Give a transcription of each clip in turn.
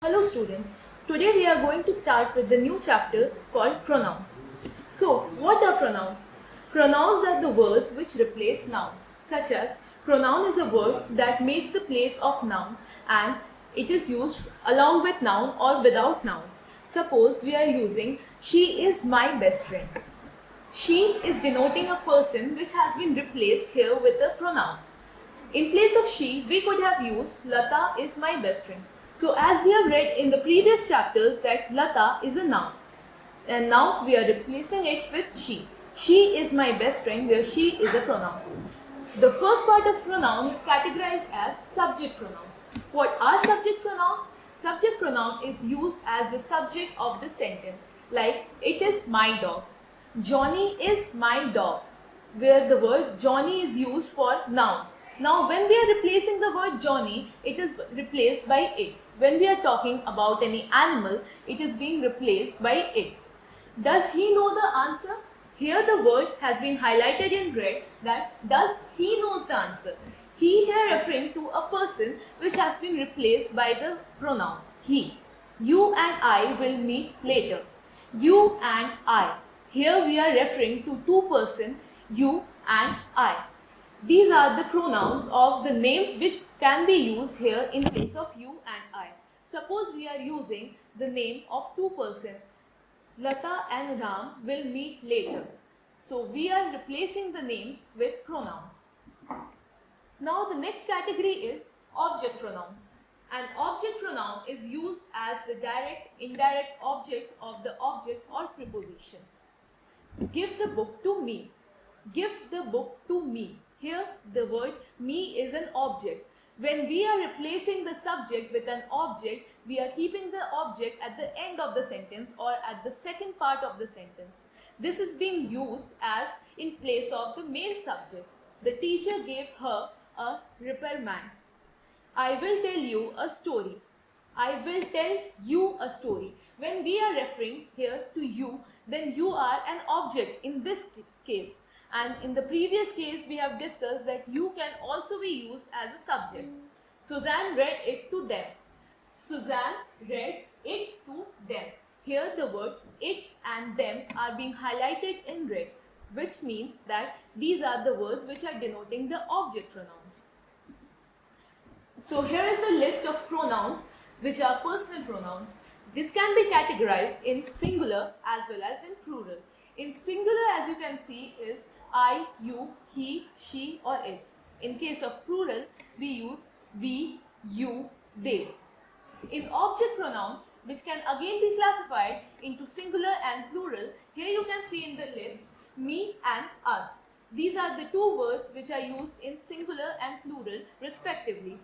Hello students, today we are going to start with the new chapter called pronouns. So, what are pronouns? Pronouns are the words which replace noun, such as pronoun is a word that makes the place of noun and it is used along with noun or without nouns. Suppose we are using she is my best friend. She is denoting a person which has been replaced here with a pronoun. In place of she, we could have used Lata is my best friend. So as we have read in the previous chapters that Lata is a noun. And now we are replacing it with she. She is my best friend where she is a pronoun. The first part of pronoun is categorized as subject pronoun. What are subject pronouns? Subject pronoun is used as the subject of the sentence. Like it is my dog. Johnny is my dog. Where the word Johnny is used for noun. Now when we are replacing the word Johnny, it is replaced by it. When we are talking about any animal, it is being replaced by it. Does he know the answer? Here the word has been highlighted in red that does he knows the answer. He here referring to a person which has been replaced by the pronoun he. You and I will meet later. You and I. Here we are referring to two persons, you and I. These are the pronouns of the names which can be used here in place of you and I. Suppose we are using the name of two persons. Lata and Ram will meet later. So we are replacing the names with pronouns. Now the next category is object pronouns. An object pronoun is used as the direct, indirect object of the object or prepositions. Give the book to me. Give the book to me. Here the word me is an object. When we are replacing the subject with an object, we are keeping the object at the end of the sentence or at the second part of the sentence. This is being used as in place of the main subject. The teacher gave her a repairman. I will tell you a story. I will tell you a story. When we are referring here to you, then you are an object in this case. And in the previous case, we have discussed that you can also be used as a subject. Suzanne read it to them. Suzanne read it to them. Here the word it and them are being highlighted in red, which means that these are the words which are denoting the object pronouns. So here is the list of pronouns which are personal pronouns. This can be categorized in singular as well as in plural. In singular, as you can see, is I, you, he, she or it. In case of plural, we use we, you, they. In object pronoun, which can again be classified into singular and plural, here you can see in the list me and us. These are the two words which are used in singular and plural respectively.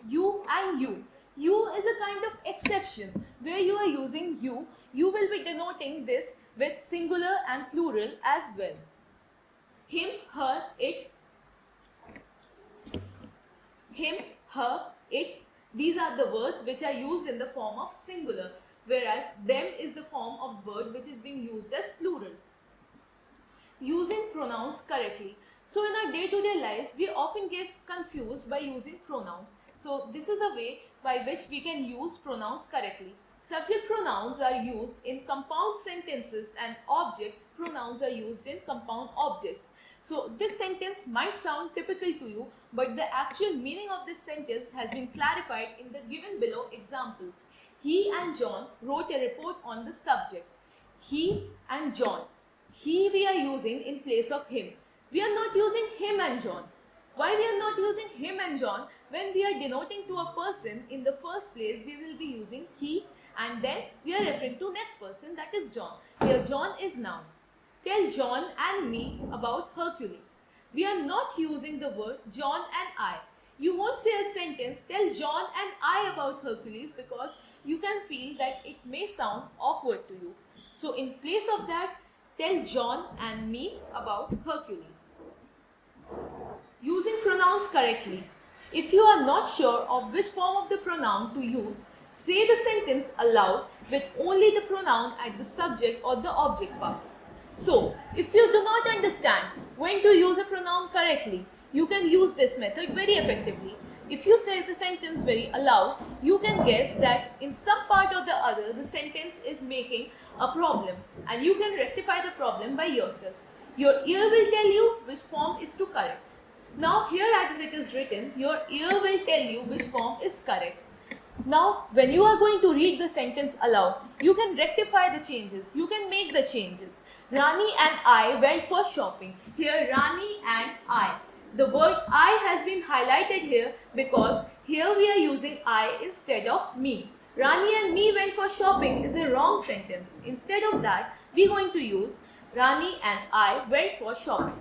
You and you. You is a kind of exception where you are using you. You will be denoting this with singular and plural as well. Him, her, it. Him, her, it. These are the words which are used in the form of singular, whereas them is the form of word which is being used as plural. Using pronouns correctly. So in our day-to-day lives, we often get confused by using pronouns. So this is a way by which we can use pronouns correctly. Subject pronouns are used in compound sentences and object pronouns are used in compound objects. So this sentence might sound typical to you, but the actual meaning of this sentence has been clarified in the given below examples. He and John wrote a report on the subject. He and John. He we are using in place of him. We are not using him and John. Why we are not using him and John? When we are denoting to a person, in the first place we will be using he and then we are referring to next person, that is John. Here John is noun. Tell John and me about Hercules. We are not using the word John and I. You won't say a sentence, tell John and I about Hercules, because you can feel that it may sound awkward to you. So in place of that, tell John and me about Hercules. Using pronouns correctly. If you are not sure of which form of the pronoun to use, say the sentence aloud with only the pronoun at the subject or the object part. So, if you do not understand when to use a pronoun correctly, you can use this method very effectively. If you say the sentence very aloud, you can guess that in some part or the other, the sentence is making a problem, and you can rectify the problem by yourself. Your ear will tell you which form is to correct. Now here as it is written, your ear will tell you which form is correct. Now, when you are going to read the sentence aloud, you can rectify the changes. You can make the changes. Rani and I went for shopping. Here, Rani and I. The word I has been highlighted here because here we are using I instead of me. Rani and me went for shopping is a wrong sentence. Instead of that, we are going to use Rani and I went for shopping.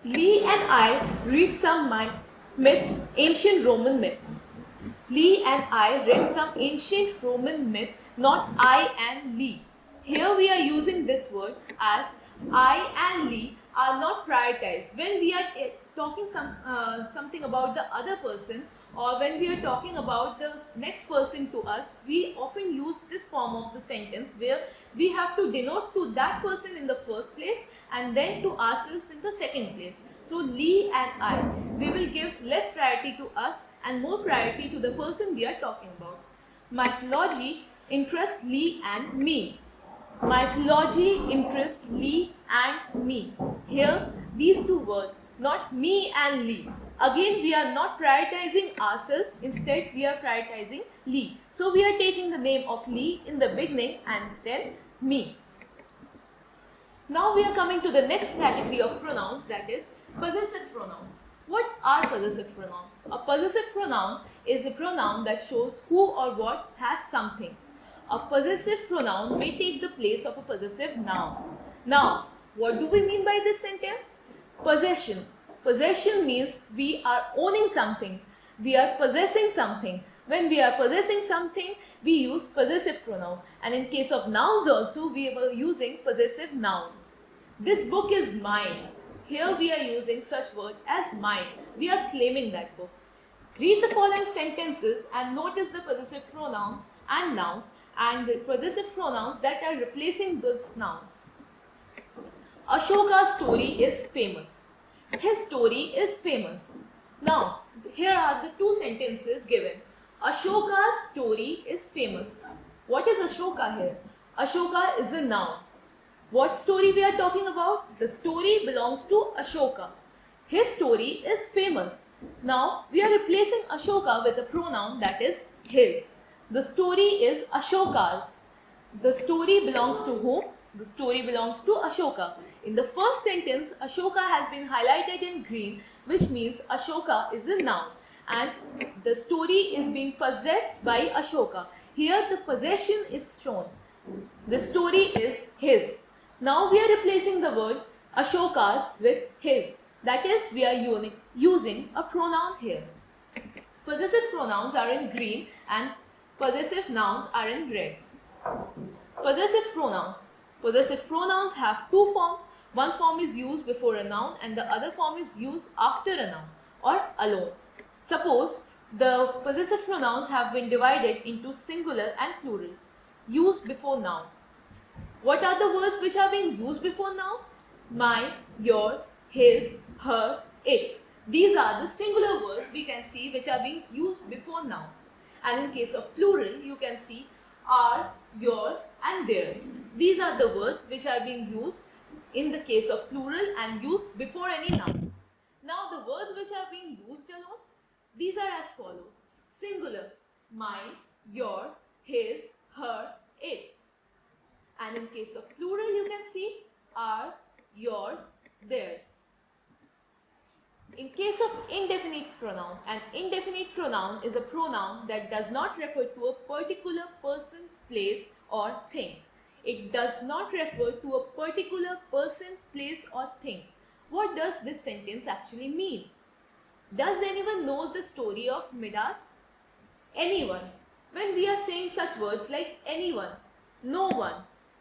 Lee and I read some myths, ancient Roman myths. Lee and I read some ancient Roman myth, not I and Lee. Here we are using this word as I and Lee are not prioritized. When we are talking something about the other person, or when we are talking about the next person to us, we often use this form of the sentence where we have to denote to that person in the first place and then to ourselves in the second place. So Lee and I, we will give less priority to us and more priority to the person we are talking about. Mythology interests Lee and me. Mythology interests Lee and me. Here, these two words, not me and Lee. Again, we are not prioritizing ourselves, instead we are prioritizing Lee. So we are taking the name of Lee in the beginning and then me. Now we are coming to the next category of pronouns, that is possessive pronoun. What are possessive pronouns? A possessive pronoun is a pronoun that shows who or what has something. A possessive pronoun may take the place of a possessive noun. Now, what do we mean by this sentence? Possession. Possession means we are owning something. We are possessing something. When we are possessing something, we use possessive pronoun. And in case of nouns also, we were using possessive nouns. This book is mine. Here we are using such word as mine. We are claiming that book. Read the following sentences and notice the possessive pronouns and nouns and the possessive pronouns that are replacing those nouns. Ashoka's story is famous. His story is famous. Now, here are the two sentences given. Ashoka's story is famous. What is Ashoka here? Ashoka is a noun. What story we are talking about? The story belongs to Ashoka. His story is famous. Now, we are replacing Ashoka with a pronoun that is his. The story is Ashoka's. The story belongs to whom? The story belongs to Ashoka. In the first sentence, Ashoka has been highlighted in green, which means Ashoka is a noun. And the story is being possessed by Ashoka. Here the possession is shown. The story is his. Now we are replacing the word Ashoka's with his. That is, we are using a pronoun here. Possessive pronouns are in green and possessive nouns are in red. Possessive pronouns. Possessive pronouns have two forms. One form is used before a noun and the other form is used after a noun or alone. Suppose the possessive pronouns have been divided into singular and plural, used before noun. What are the words which are being used before noun? My, yours, his, her, its. These are the singular words we can see which are being used before noun. And in case of plural, you can see ours, yours and theirs. These are the words which are being used in the case of plural and used before any noun. Now the words which are being used alone, these are as follows. Singular, mine, yours, his, her, its. And in case of plural, you can see ours, yours, theirs. In case of indefinite pronoun, an indefinite pronoun is a pronoun that does not refer to a particular person, place or thing. It does not refer to a particular person, place or thing. What does this sentence actually mean? Does anyone know the story of Midas? Anyone. When we are saying such words like anyone, no one,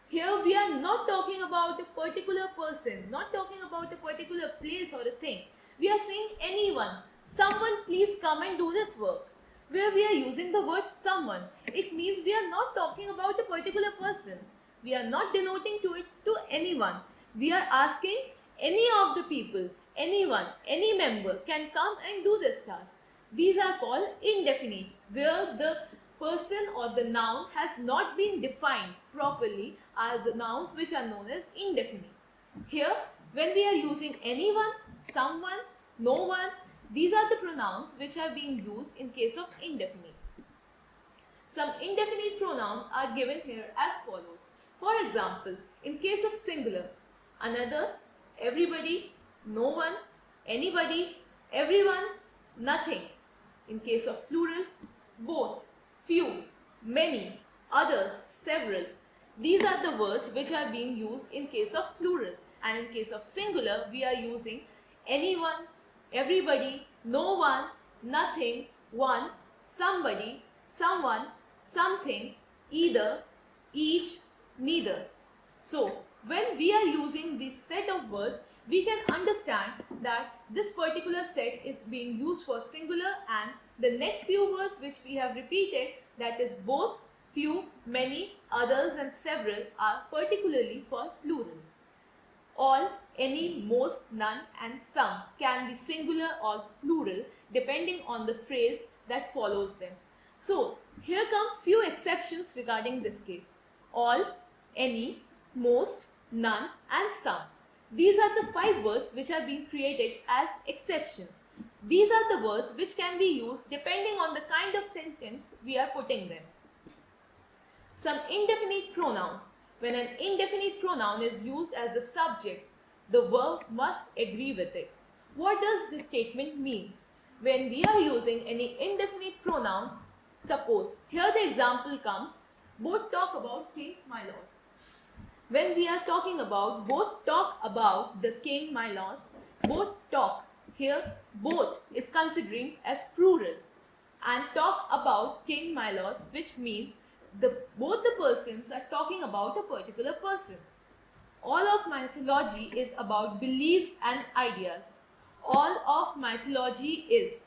here we are not talking about a particular person, not talking about a particular place or a thing. We are saying anyone. Someone please come and do this work. Where we are using the word someone, it means we are not talking about a particular person. We are not denoting to it to anyone. We are asking any of the people, anyone, any member can come and do this task. These are called indefinite, where the person or the noun has not been defined properly are the nouns which are known as indefinite. Here, when we are using anyone, someone, no one, these are the pronouns which are being used in case of indefinite. Some indefinite pronouns are given here as follows. For example, in case of singular, another, everybody, no one, anybody, everyone, nothing. In case of plural, both, few, many, others, several. These are the words which are being used in case of plural, and in case of singular we are using anyone, everybody, no one, nothing, one, somebody, someone, something, either, each, neither. So when we are using this set of words, we can understand that this particular set is being used for singular, and the next few words which we have repeated, that is both, few, many, others and several, are particularly for plural. All, any, most, none and some can be singular or plural depending on the phrase that follows them. So here comes few exceptions regarding this case. All, any, most, none and some. These are the 5 words which are being created as exception. These are the words which can be used depending on the kind of sentence we are putting them. Some indefinite pronouns. When an indefinite pronoun is used as the subject, the verb must agree with it. What does this statement mean? When we are using any indefinite pronoun, suppose here the example comes, both talk about king, my lords. When we are talking about both talk about the king, my lords, both talk, here both is considering as plural, and talk about king, my lords, which means both the persons are talking about a particular person. All of mythology is about beliefs and ideas. All of mythology is.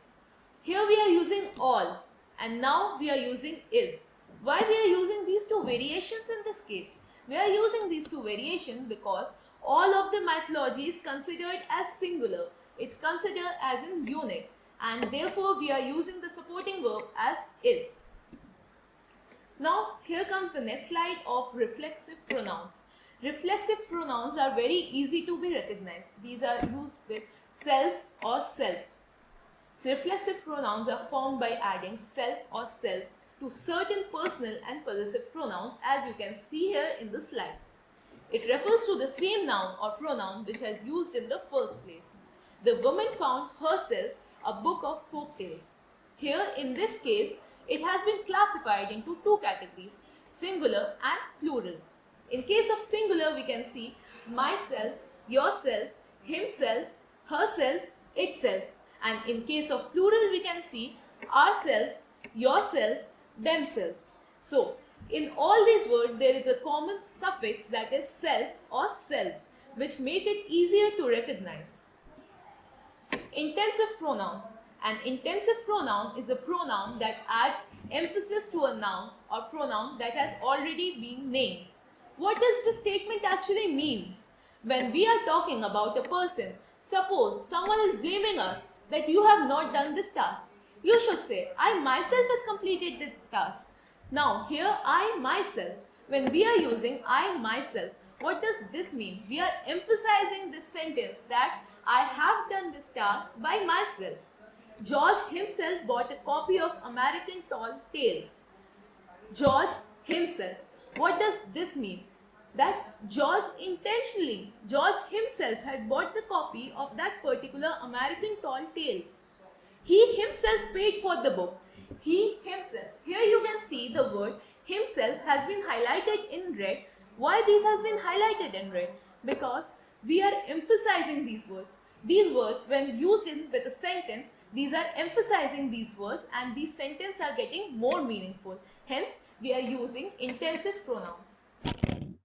Here we are using all, and now we are using is. Why we are using these two variations in this case? We are using these two variations because all of the mythology is considered as singular. It's considered as in unit, and therefore we are using the supporting verb as is. Now here comes the next slide of reflexive pronouns. Reflexive pronouns are very easy to be recognized. These are used with selves or self. So reflexive pronouns are formed by adding self or selves to certain personal and possessive pronouns, as you can see here in the slide. It refers to the same noun or pronoun which was used in the first place. The woman found herself a book of folk tales. Here in this case, it has been classified into 2 categories, singular and plural. In case of singular, we can see myself, yourself, himself, herself, itself. And in case of plural, we can see ourselves, yourself, themselves. So, in all these words, there is a common suffix, that is self or selves, which make it easier to recognize. Intensive pronouns. An intensive pronoun is a pronoun that adds emphasis to a noun or pronoun that has already been named. What does this statement actually mean? When we are talking about a person, suppose someone is blaming us that you have not done this task. You should say, I myself has completed the task. Now here I myself, when we are using I myself, what does this mean? We are emphasizing this sentence that I have done this task by myself. George himself bought a copy of American Tall Tales. George himself. What does this mean? That George himself had bought the copy of that particular American Tall Tales. He himself paid for the book. He himself. Here you can see the word himself has been highlighted in red. Why this has been highlighted in red? Because we are emphasizing these words. These words, when used with a sentence, these are emphasizing these words, and these sentences are getting more meaningful. Hence, we are using intensive pronouns.